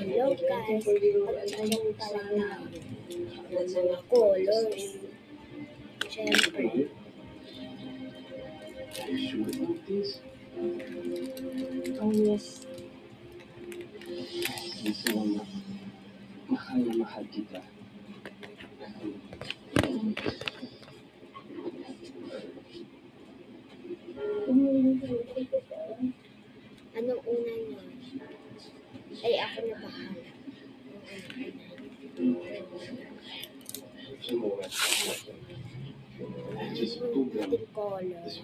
Hello guys, mag-check pala tayo ng mga colors. Siyempre, Oh yes. Salamat. Mahal na mahal kita. anong una nyo? Ay, ako na bahala. Natin colors.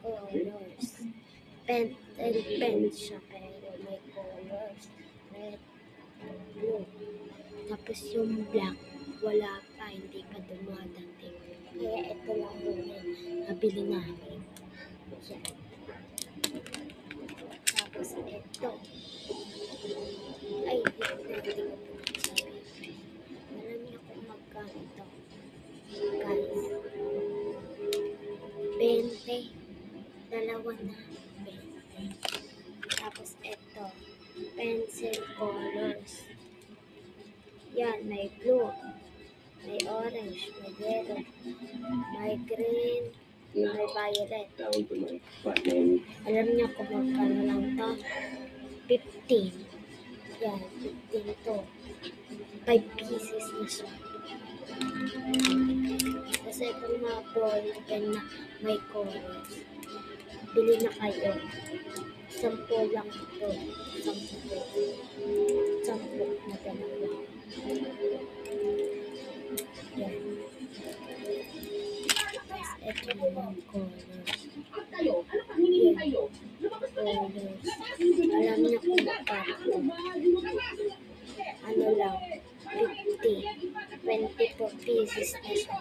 Colors. Pen siya pero may colors. Red, blue. Tapos yung black, wala pa, hindi pa dumadating. Kaya ito lang muna nabili namin. Yan. Tapos ito. Ay, hindi ko sabihin. Alam niyo kung magkano ito. Guys. 20. Dalawa na. 20. Tapos ito. Pencil colors. Yan, may blue. May orange. May yellow. May green. May violet. Alam niyo kung magkano lang to? 15. Yan, 15 to. 5 pieces na siya. Kasi itong mga ball pen na may colors. Bili na kayo. 10 lang ito. 10 na dalawa. Yan. Tapos ito yung colors. Colors. Alam niyo kung magkano. Ano lang, 50. 24 pieces na siya.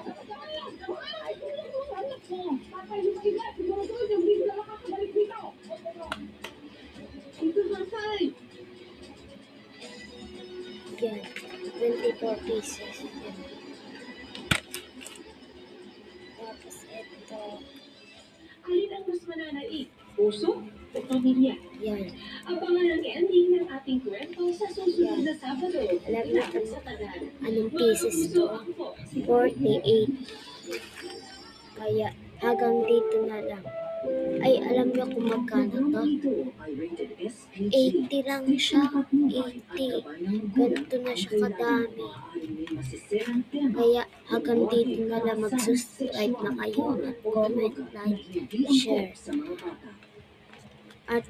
Yan, 24 pieces. Yan. Tapos ito. Alin ang mas mananaig? Puso o pamilya? Yan. Abangan ang ending ng ating kwento sa susunod na Sabado. Alam niyo kung Sa tanan. anong pieces to? 48. Kaya hanggang dito na lang. Ay, alam niyo kung magkano to? 80 lang siya. 80. Ganito na siya kadami. Kaya hanggang dito na lang, mag-subscribe na kayo. Comment, like, share. At